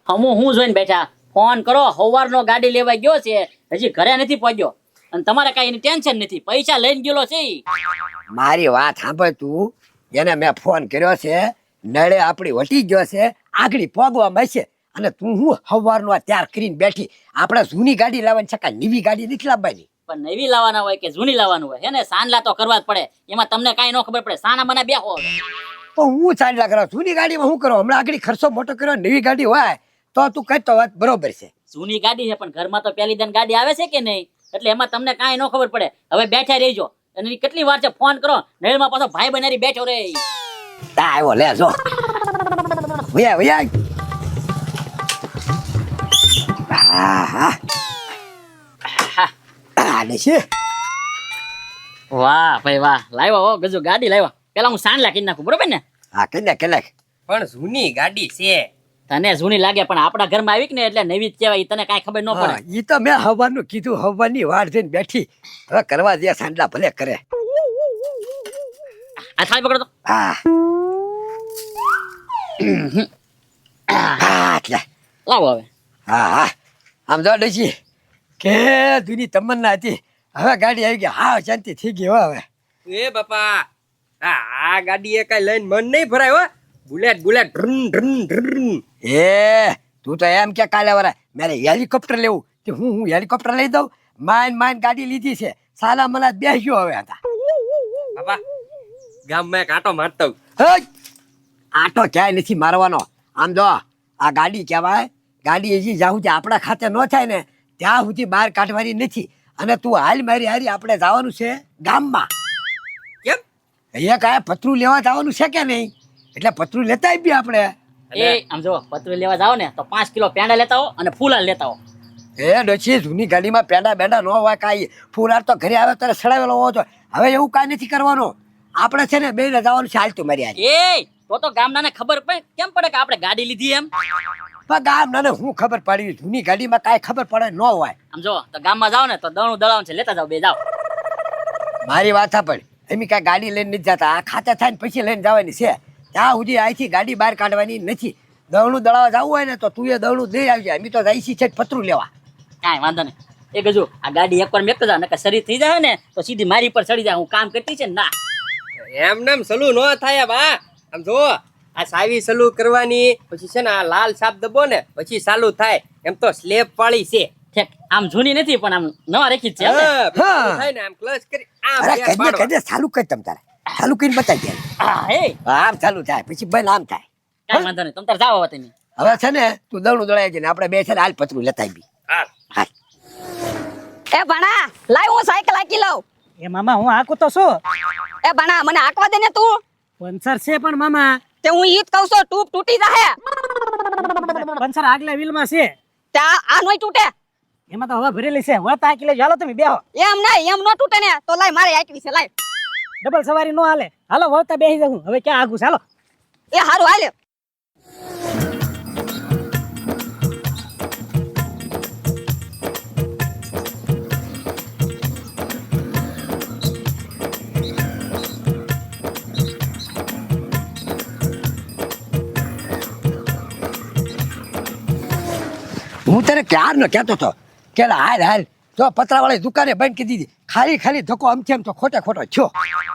હું જોઈને બેઠા ફોન કરો સવારનો ગાડી લેવા ગયો છે હજી ઘરે નથી પહોંચ્યો અને તમારે કઈ એની ટેન્શન નથી પૈસા લઈને ગયેલો છે ઈ. મારી વાત સાંભળ તું, એને મેં ફોન કર્યો છે, નળે આપણી વટી ગયો છે, આગળ પોગવામાં છે, અને તું હું સવારનો તૈયાર કરીને બેઠી. આપણે જૂની ગાડી લાવવાની છે, કાંઈ નવી ગાડી નથી લાવવાની. પણ નવી લાવવાના હોય કે જૂની લાવવાનું હોય એને સાંજલા તો કરવા જ પડે. એમાં તમને કાંઈ ન ખબર પડે સાના બના બેહો. તો હું ચાલ્યા કરો, જૂની ગાડીમાં શું કરો? હમણાં આગળ ખર્ચો મોટો કર્યો, નવી ગાડી હોય તો તું કહેતો વાત બરોબર છે. જૂની ગાડી છે પણ ઘરમાં તો પહેલી દન ગાડી આવે છે કે નહીં, એટલે એમાં તમને કાંઈ ન ખબર પડે. હવે બેઠા રહેજો અને એની કેટલી વાર છે ફોન કરો, નળમાં પાછો ભાઈ બનારી બેઠો રે. તા આવ્યો લે જો ભૈયા ભૈયા. હા છે. વાહ ભાઈ વાહ, લાવ્યા હો ગજુ ગાડી લાવ્યા. પેલા હું સાંજલા કરી નાખું બરોબર ને? હા કલાક પણ જૂની ગાડી છે. તને જૂની લાગે પણ આપણા ઘરમાં આવી ને એટલે નવી જ કહેવાય. તને કાંઈ ખબર ન પડે. ઈ તો મેં હવાનું કીધું, હવાની વાડ થઈને બેઠી. હવે કરવા દે, સાંડલા ભલે કરે. આ થાળી પકડો તો. હા હા એટલે લાવો હવે. હા હા આમ જો ડોશી કે દુની તમન્ના હતી, હવે ગાડી આવી ગઈ. હા શાંતિ થઈ ગઈ હો હવે. એ બાપા આ ગાડી એ કઈ લઈને મન નહીં ભરાય હો. Bullet bullet ડ્રન ડ્રન ડ્રન. એ તું તો એમ કે કાલે વરા મારે હેલિકોપ્ટર લેવું તે હું હેલિકોપ્ટર લઈ દઉં. માન ગાડી લીધી છે, સાલા મને બેસ્યો હવે હતા. બાપા ગામમાં એક આટો મારતો આટો ક્યાંય નથી મારવાનો. આમ જો આ ગાડી કહેવાય, ગાડી હજી જ્યાં સુધી આપણા ખાતે ન થાય ને ત્યાં સુધી બહાર કાઢવાની નથી. અને તું હાલ મારી હારી આપણે જવાનું છે ગામમાં. કેમ? અહીંયા કાંઈ પતરું લેવા જવાનું છે કે નહીં, એટલે પતરું લેતા આવી આપણે. એ આમ જો પતરું લેવા જાવ ને તો 5 કિલો પેંડા લેતા હો અને ફૂલાર લેતા હો. એ ડોશી જૂની ગાડીમાં પેંડા બેંડા ન હોય કાંઈ. ફૂલાર તો ઘરે આવે ત્યારે સડાવેલો હોવો જોઈએ. હવે એવું કાંઈ નથી કરવાનું. આપણે છે ને બેને જવાનું છે. હાલ તું મારી હારી. એ તો ગામડાને ખબર પડે કેમ પડે કે આપણે ગાડી લીધી એમ? પણ ગામ નાને હું ખબર પડી, જૂની ગાડીમાં કાંઈ ખબર પડે ન હોય. આમ જો તો ગામમાં જાવ ને તો દળું દળાવું છે લેતા જાવ બે જાવ. મારી વાત સાંભળ, એમ કાંઈ ગાડી લઈને નથી જતા. આ ખાતે થાય ને પછી લઈને જવાની છે. ત્યાં સુધી અહીંથી ગાડી બહાર કાઢવાની નથી. દવણું દળાવા જવું હોય ને તો તું એ દવણું દઈ આવજે. અમે તો જઈશી છે પતરું લેવા. કાંઈ વાંધો નહીં. એ ગજુ આ ગાડી એકવાર મેકતો જાવ નકર શરીર થઈ જાય ને તો સીધી મારી પર ચડી જાય. હું કામ કરતી છે ને ના એમ નેમ સલું ન થાય બા. આમ જો આ સાવી સલું કરવાની પછી છે ને આ લાલ સાપ દબો ને પછી ચાલુ થાય. એમ તો સ્લેબ વાળી છે. ઠેક આમ જૂની નથી પણ આમ નવા રેખી જ છે હે ને? હા, પેલું થાય ને આમ ક્લચ કરી આમ અરે બ્રેક મારવા. કદે ચાલુ કરી તમ તારે. ચાલુ કરીને બતાવી દે. હા એ આમ ચાલુ થાય પછી બંધ આમ થાય. કાંઈ વાંધો નહીં. તમ તાર જાવ હવે તમે. હવે છે ને તું દવણું દળાઈ જઈને આપણે બે છે ને હાલ પતરું લેતા આવી. હાલ. હાલ એ ભણા લાવ હું સાયકલ હાકી લઉં. એ મામા હું આકું તો શું એ ભણા મને હાંકવા દે ને તું. પંચર છે પણ મામા તે હું ઈ જ કહું છું ટ્યુબ તૂટી જાહે. પંચર આગલા વ્હીલમાં છે, તે આ નોય તૂટે. એમાં તો હવા ભરેલી છે. વળતા હાકી લેજો. હાલો તમે બેહો. એમ નહીં એમ નો તૂટે ને તો લાય મારે હાકવી છે લાય. ડબલ સવારી નો હાલે. હાલો વળતા બેસી જાઉં. હવે ક્યાં આગું છે? હાલો. એ હારું હાલે. હું તને ક્યારનો કહેતો હતો કે હાલ હાલ જો પતરાવાળી દુકાને બંધ કરી દીધી. ખાલી ધક્કો આમથી આમ તો ખોટો થયો.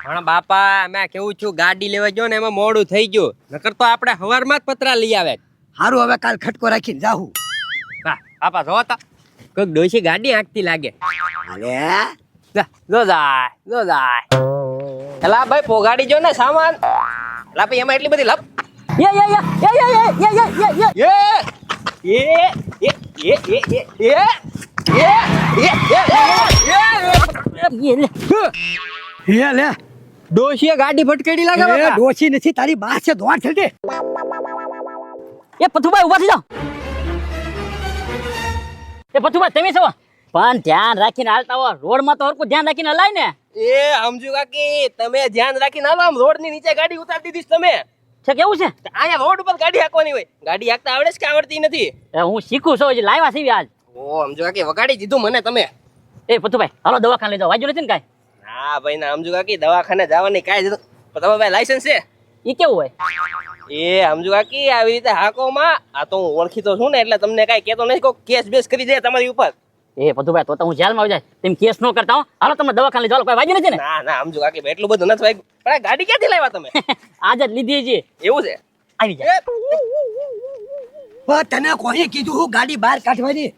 પણ બાપા મેં કેવું છું ગાડી લેવા ગયો ને એમાં મોડું થઈ ગયું. નકર તો આપણે હવારમાં જ પતરા લઈ આવે. સારું હવે કાલ ખટકો રાખીને જાહું. હા બાપા જો તા કોઈક ડોશી ગાડી હાંકતી લાગે. અરે જો જાય એલા ભાઈ પોગાડી જો ને સામાન. એલા ભાઈ એમાં એટલી બધી લપ યે યે યે યે યે યે યે યે યે હે લે ડોશીએ ગાડી ફટકેડી લાગે એ બાપા. ડોશી નથી તારી બા છે. દોડ થડે એ પથુભાઈ ઉભા થઈ જાઓ. એ પથુભાઈ તમે છો પણ ધ્યાન રાખીને હાલતા હો. રોડમાં તો હરકું ધ્યાન રાખીને હલાય ને. એ સમજુ કાકી તમે ધ્યાન રાખીને હાલો. આમ રોડ ની નીચે ગાડી ઉતારી દીધી છે તમે. છે કેવું છે? અહીંયા રોડ ઉપર ગાડી હાંકવાની હોય. ગાડી હાંકતા આવડે છે કે આવડતી નથી? એ હું શીખું છું હજી લાવ્યા છે આજ. ઓ સમજુ કાકી વગાડી દીધું મને તમે. એ પથુભાઈ હાલો દવાખાને લઈ જાઓ. વાગ્યું નથી ને કાંઈ? હા ભાઈ ના સમજુ કાકી દવાખાને જવાની કાંઈ જ તમે ભાઈ લાયસન્સ છે? એ કેવું હોય? એ સમજુ કાકી આવી રીતે હાકોમાં આ તો હું ઓળખીતો છું ને એટલે તમને કાંઈ કહેતો નથી કોઈ કેસ બેસ કરી દે તમારી ઉપર. એ પથુભાઈ તો હું જેલમાં આવી જાય તેમ કેસ ન કરતા હો. હાલો તમને દવાખાને લઈ જાઓ, કોઈ વાગ્યું નથી ને? ના સમજુ કાકી એટલું બધું નથી વાગ્યું. પણ આ ગાડી ક્યાંથી લાવ્યા તમે? આજ જ લીધી છે. એવું છે? આવી જાય. પણ તને કોઈ કીધું હું ગાડી બહાર કાઢવાની?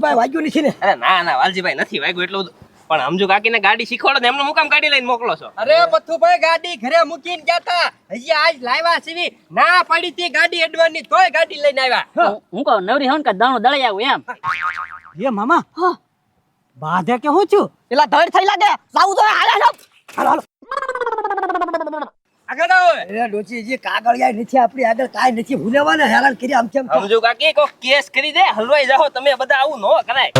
ભાઈ વાગ્યું નથી ને? અરે ના વાલજીભાઈ નથી વાગ્યું એટલું બધું. પણ સમજુ કાકીને ગાડી શીખવાડો ને એમનો મુકામ ગાડી લઈને મોકલો છો. અરે પથ્થુભાઈ ગાડી ઘરે મૂકીને ગયા તા, હજી આજ લાવ્યા સીવી. ના પડી તી ગાડી એડવાની તોય ગાડી લઈને આવ્યા. હું કહું નવરી હોન કે દાણું દળાઈ આવું એમ. એ મામા બાધે કે હું છું પેલા ધડ થઈ લાગે લાવું તો હાલે હાલો હાલો આગળ આવો. એ ડોચીજી કાગળિયા નથી આપણી આગળ કાંઈ નથી ભૂલેવાના હેરાન કરી આમ તેમ. સમજુ કાકી કોઈ કેસ કરી દે હલવાઈ જાઓ તમે બધા આવું ન કરાય.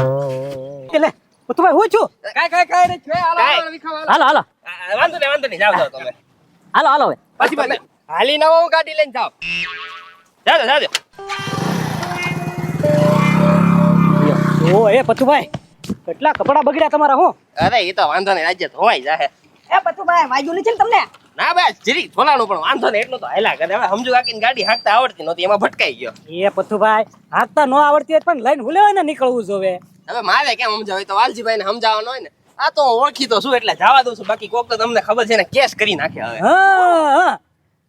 એટલે પથુભાઈ હું છું કાંઈ નથી. હાલો, કાંઈ. હાલો, વિખાવ, હાલો. હાલો હાલો વાંધો નહીં જાઓ તમે. હાલો હાલો હવે. પછી તમે હાલી ના આવો, ગાડી લઈને જાઓ. જાજો ઓ એ પથુભાઈ કેટલા કપડા બગડ્યા તમારા હું અરે એ તો વાંધો નહીં રાજ્ય ધોવાઈ જાહે. એ પથુભાઈ વાગ્યું નથી ને તમને? ના બસ જરી થોલાનું પણ વાંધો નહીં એટલું તો હાલ્યા કરે. હવે સમજુ કાકીને ગાડી હાંકતા આવડતી નહોતી એમાં ભટકાઈ ગયો. એ પથુભાઈ હાથતા ન આવડતી હોય પણ લઈને હુલેવાય ને નીકળવું જોવે. હવે મારે કેમ સમજાવે તો વાલજીભાઈ ને સમજાવવાનો હોય ને. આ તો હું ઓળખીતો છું એટલે જવા દઉં છું. બાકી કોક તો તમને ખબર છે ને કેસ કરી નાખે હવે. હા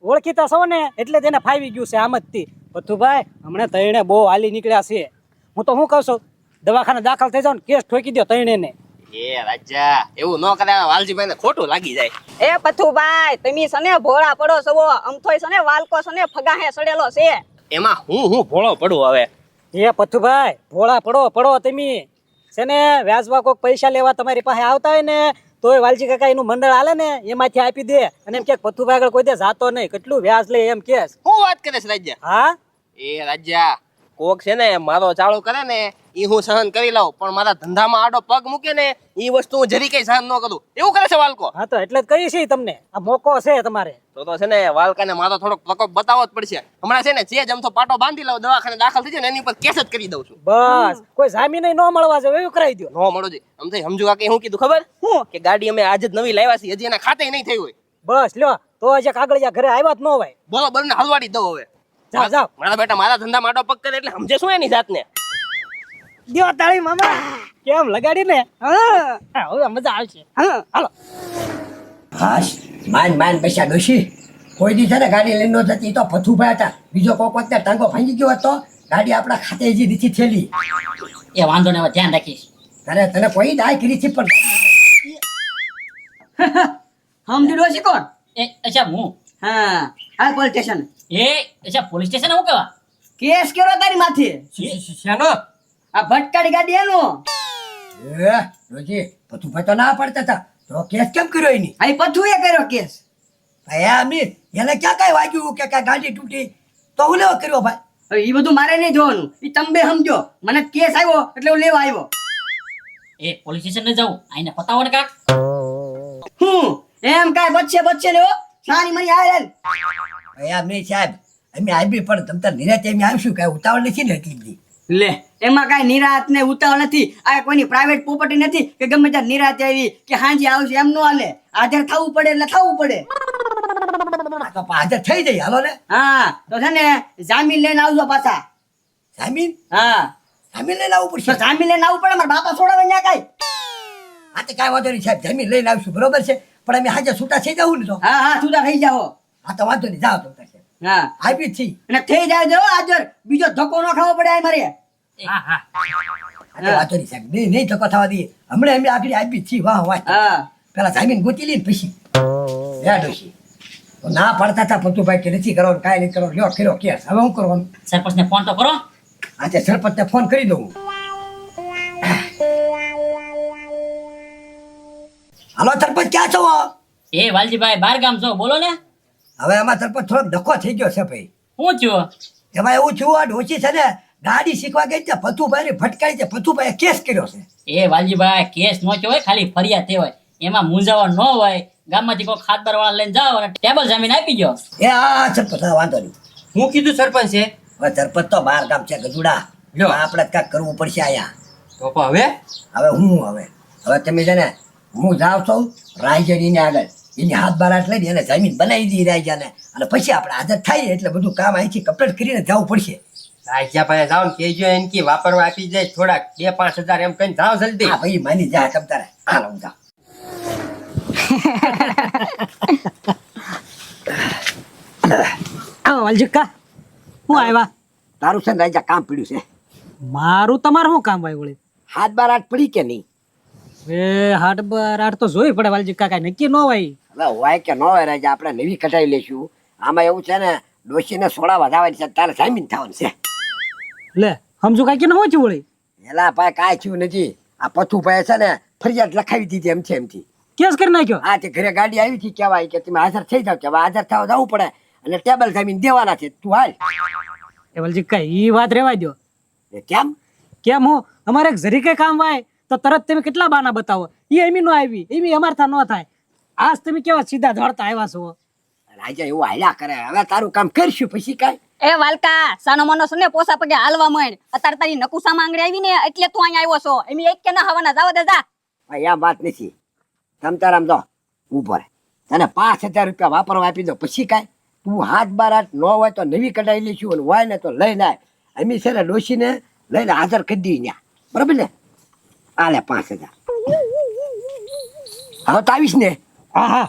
ઓળખીતા સૌ ને એટલે તેને ફાવી ગયું છે આમ જ થી. પથુભાઈ હમણાં તૈણે બહુ હાલી નીકળ્યા છે. હું તો શું કહું છું દવાખાને દાખલ થઈ જાવ ને કેસ ઠોકી દો તૈણે ને. એ રાજા એવું ન કરે વાલજીભાઈ ને ખોટું લાગી જાય. એ પથુભાઈ તમે સને ભોળા પડો છો અમથોય સને વાલકો સને ફગાહે સડેલો છે. એમાં હું ભોળો પડું હવે. એ પથુભાઈ ભોળા પડો તમે છે ને વ્યાજમાં કોઈક પૈસા લેવા તમારી પાસે આવતા હોય ને તોય વાલજી કાકા એનું મંડળ હાલે ને એમાંથી આપી દે અને એમ કે પથુભાઈ આગળ કોઈ દે જાતો નહીં કેટલું વ્યાજ લે એમ કેસ. હું વાત કરે છે રાજા? હા એ રાજા કોક છે ને મારો ચાળો કરે ને ઈ હું સહન કરી લઉં પણ મારા ધંધામાં આડો પગ મૂકે ને ઈ વસ્તુ હું જરી કઈ સહન ન કરું. એવું કરે છે વાલકો? હા તો એટલે જ કહી છે તમને આ મોકો છે તમારે. તો છે ને વાલકાને મારો થોડોક પ્રકોપ બતાવવો જ પડશે. હમણાં છે ને જે જમતો પાટો બાંધી લઉં દવાખાને દાખલ થઈ જાય ને એની પર કેસ જ કરી દઉં છું. બસ કોઈ જામીન ન મળવા જાય એવું કરાવી દો. નો મળો જી આમ થઈ સમજુ કાકે શું કીધું ખબર? હું કે ગાડી અમે આજ જ નવી લાવ્યા છીએ હજી એના ખાતે નહીં થઈ હોય. બસ લ્યો તો હજી કાગળિયા ઘરે આવ્યા જ ન હોય. બરોબર ને હલવાડી દઉં હવે. જાઓ મારા બેટા મારા ધંધા માટો પગ કરે એટલે સમજે શું એની જાતને? દ્યો તાળી મામા કેમ લગાડી ને હા હવે મજા આવશે. હા હાલો હાશ માન પૈસા ડોશી કોઈ દી છે ને ગાડી લઈને ન જતી તો પથુભાઈ હતા બીજો કોક વખતે ટાંગો ભાંગી ગયો હતો ગાડી આપણા ખાતે હજી નથી થયેલી. એ વાંધો નહીં હવે ધ્યાન રાખીશ. તને કોઈ દાય કરી છે પણ હમજી ડોશી કોણ? એ અચ્છા હું હા હાલ પોલીસ સ્ટેશન એ અચ્છા પોલીસ સ્ટેશન હું કેવા? કેસ કર્યો તારી માથે. શાનો? આ ભટકાડી ગાડી એનો. એ ડોશી પથુભાઈ તો ના પડતા હતા તો કેસ કેમ કર્યો એની? અહીં પથુએ કર્યો કેસ. ભાઈ આમી એને ક્યાં કઈ વાગ્યું કે કાંઈ ગાડી તૂટી તો હું લેવા કર્યો ભાઈ? હવે ઈ બધું મારે નહીં જોવાનું ઈ તમે બે સમજો. મને કેસ આવ્યો એટલે હું લેવા આવ્યો. એ પોલીસ સ્ટેશન ને જાઉં આઈને પતાવો ને કાક. હું એમ કાંઈ બચશે ને હો સારી મરી આય ભાઈ આમી સાહેબ અમે આવી પણ તમ તાર નિરાતે અમે આવીશું કાંઈ ઉતાવળ નથી ને એટલી બધી. લે એમાં કાંઈ નિરાત ને ઉતાવળ નથી. આ કોઈની પ્રાઇવેટ પ્રોપર્ટી નથી કે ગમે ત્યાં નિરાતે આવી કે હાંજે આવશે એમ નો હાલે. હાજર થવું પડે એટલે થવું પડે. આ તો હાજર થઈ જાય હાલો ને. હા તો છે ને જામીન લઈને આવજો પાછા. જામીન હા લઈને આવવું તો પડશે. જામીન લઈને આવવું પડે. મારા બાપા છોડાવે ને કાંઈ. હા તો કાંઈ વાંધો નહીં સાહેબ જામીન લઈને આવશું બરોબર છે પણ અમે હાજર છૂટા થઈ જવું ને તો. હા હા તું થઈ જાઓ. હા તો વાંધો નહીં જાઓ તમે સાહેબ હા આવી જ છીએ. અને થઈ જાય જો હાજર બીજો ધક્કો ન ખાવો પડે આ મારે. હા હા હા તો વાંધો નહીં સાહેબ નહીં ધક્કો થવા દઈએ હમણાં અમે આગળ આવી જ છીએ વાહ વાહ હા પેલા જામીન ગોતી લઈને પછી ડોશી તો ના પડતા હતા પતુભાઈ કે નથી કરવાનું કાંઈ નહીં કરવાનું લ્યો કર્યો કેસ હવે હું કરવાનું? સરપંચ ને ફોન તો કરો. આજે સરપંચને ફોન કરી દઉં. હાલો સરપંચ ક્યાં છો? એ વાલજીભાઈ બાર ગામ છો બોલો ને. હવે આમાં સરપંચ થોડોક ધક્કો થઈ ગયો છે ભાઈ. હું થયો? એમાં એવું થયું આ ડોશી છે ને ગાડી શીખવા ગઈ છે પથુભાઈ ભટકાઈ છે પથુભાઈ કેસ કર્યો છે. એ વાલજીભાઈ કેસ નો હોય ખાલી ફરિયાદ તે હોય એમાં મૂંઝાવણ ન હોય. ગામમાંથી કોઈ ખાતર વાળા લઈને જાઓ અને ટેબલ જામીન આપી ગયો. એ હા સરપંચ હા વાંધો નહીં. હું કીધું સરપંચ છે. હવે સરપંચ તો બહાર ગામ છે ગજુડા લ્યો. આપણે કાંઈક કરવું પડશે આયા. તો પણ હવે હવે તમે છે ને હું જાઉં છું રાયજડીને આગળ એની હાથ બારાટ લઈને એને જમીન બનાવી દી રાજાને, અને પછી આપણે હાજર થાય એટલે બધું કામ અહીંથી કમ્પ્લીટ કરીને જવું પડશે. રાજા પાસે જાઓ ને કહેજો એને કે વાપરવા આપી જાય થોડાક 2-5 હજાર એમ કહીને જાઓ જલ્દી. હા ભાઈ માની જા તમ તારે. હાલ હું જાઉં. આવો વાલજીકા, હું આવ્યા? તારું છે ને રાજા કામ પડ્યું છે. મારું તમારું શું કામ ભાઈ વળી? હાથ બારાટ પડી કે નહીં? હાટ બાર હાટ તો જોઈ પડે વાલજીકા, કાંઈ નક્કી ન હોય. હવે હોય કે ન હોય રાજા, આપણે નવી કટાઈ લેશું. આમાં એવું છે ને, ડોશીને સોડા વધારવાની છે, તારે જામીન થવાનું છે. લે સમજુ કાંઈ ન હોય વળી. એલા ભાઈ કાંઈ થયું નથી. આ પથુભાઈ છે ને ફરિયાદ લખાવી દીધી એમ છે એમથી. કેસ કરી નાખ્યો? હા, તે ઘરે ગાડી આવી હતી, કહેવાય કે તમે હાજર થઈ જાવ. કે હવે હાજર થવા જવું પડે અને ટેબલ જામીન દેવાના છે. તું હાલ. એ વાલજીકા ઈ વાત રેવા દો. એ કેમ? કેમ હું અમારે એક જરી કઈ કામ હોય તો તરત તમે કેટલા બાના બતાવો. એ એમી નો આવી, એમી અમારથા ન થાય. આજ તમે કેવા સીધા ધોળતા આવ્યા છો. રાજા એવું હાલ્યા કરે. હવે તારું કામ કરશું પછી કાંઈ. એ વાલકા સાનો મનો સને પોસા પગે હાલવા માંડ. અત્યારે તારી નકુસા માંગડી આવી ને એટલે તું અહીંયા આવ્યો છો. એમ એક કે ના હવાના જાવ દે જા. ભાઈ આ વાત નથી. તમ તારામ જો ઉભો રહે. તને 5000 રૂપિયા વાપરવા આપી દો પછી કાંઈ. તું હાથ બારાટ ન હોય તો નવી કઢાઈ લઈશું, અને હોય ને તો લઈને આય. અમી છે ને ડોશીને લઈને હાજર કરી દી ત્યાં. બરાબર ને? આલે 5000. હવે તો આવીશ ને? હા હા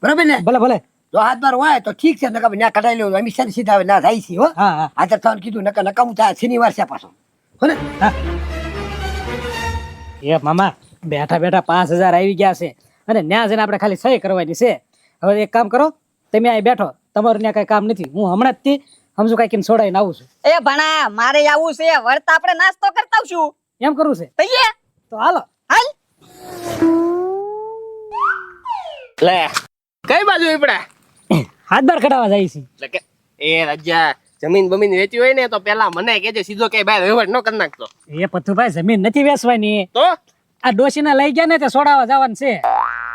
બરાબર ને? ભલે ભલે. જો હાથ બાર હોય તો ઠીક છે, નકા ત્યાં કઢાઈ લેવું. અમી છે ને સીધા ના થાય છે. હો હા હા હાજર થવાનું કીધું, નકા નકામું થાય. શનિવાર છે પાછો. હો ને? એ મામા બેઠા બેઠા 5000 આવી ગયા છે, અને ન્યા જઈને આપણે ખાલી સહી કરવાની છે. હવે એક કામ કરો, તમે અહીં બેઠો, તમારું ત્યાં કઈ કામ નથી. હું હમણાં જ થી સમજુ કાંઈ છોડાઈને આવું છું. એ ભણા મારે આવું છે. વળતા આપણે નાસ્તો કરતા આવશું. એમ કરવું છે તૈયે તો હાલો. હાલ. લે કઈ બાજુ ઉપડા? હાથ બાર કઢાવા જાય છે. એટલે કે એ રાજા જમીન બમીન વેચી હોય ને તો પેલા મને કહેજે, સીધો કઈ બાય વહીવટ ન કરી નાખતો. એ પથ્થુભાઈ જમીન નથી વેચવાની. તો આ ડોશીને લઈ ગયા ને તે સોડાવા જવાનું છે.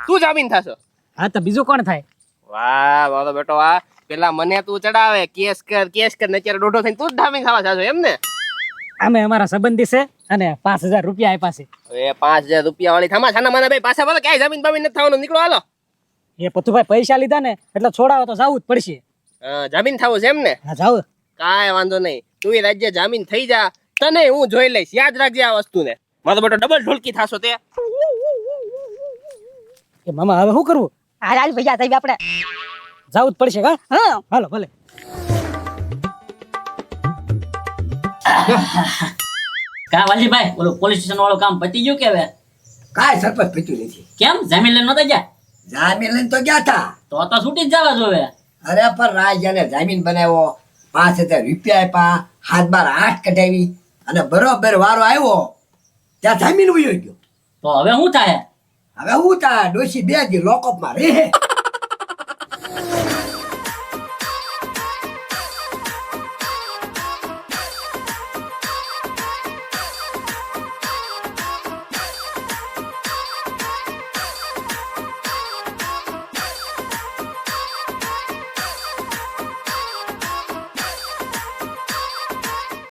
તું જામીન થશો? હા તો બીજું કોણ થાય? વાહ મારો બેટો વાહ. પેલા મને તું ચડાવે કેસ કર ને અત્યારે દોઢો થઈને તું જ જામીન થવા જાશો એમ ને? અમે અમારા સંબંધી છે અને 5000 રૂપિયા આપ્યા છે. હવે 5000 રૂપિયા વાળી થમા છાના માના ભાઈ પાછા બોલો ક્યાંય જમીન બમીન નથી થવાનું. નીકળો હાલો. એ પથ્થુભાઈ પૈસા લીધા ને એટલે છોડાવો તો જવું જ પડશે. જામીન થવું છે એમ ને? હા જાવ. કાંઈ વાંધો નહીં. તું રાજ્ય જામીન થઈ જા, તને હું જોઈ લઈશ. યાદ રાખજે આ વસ્તુને. મારો બેટો ડબલ ઢોલકી થાશો તે. એ મામા હવે શું કરવું? હાલ હાલ ભૈયા થઈ આપણે. જવું જ પડશે. હા હા હાલો ભલે. કા વાલજીભાઈ, ઓલું પોલીસ સ્ટેશન વાળું કામ પતી ગયું કે હવે? કાંઈ સરપંચ પીતું નથી. કેમ જામીન લઈને નતા ગયા? જામીન લઈને તો ગયા હતા. તો છૂટી જ જવા જોવે. અરે પણ રાજાને જામીન બનાવ્યો, 5000 રૂપિયા આપ્યા, હાથ બાર 8 કઢાવી, અને બરોબર વારો આવ્યો ત્યાં જામીન વયો ગયો. તો હવે શું થાય? હવે હું તા ડોશી 2 દી લોકઅપમાં રહે.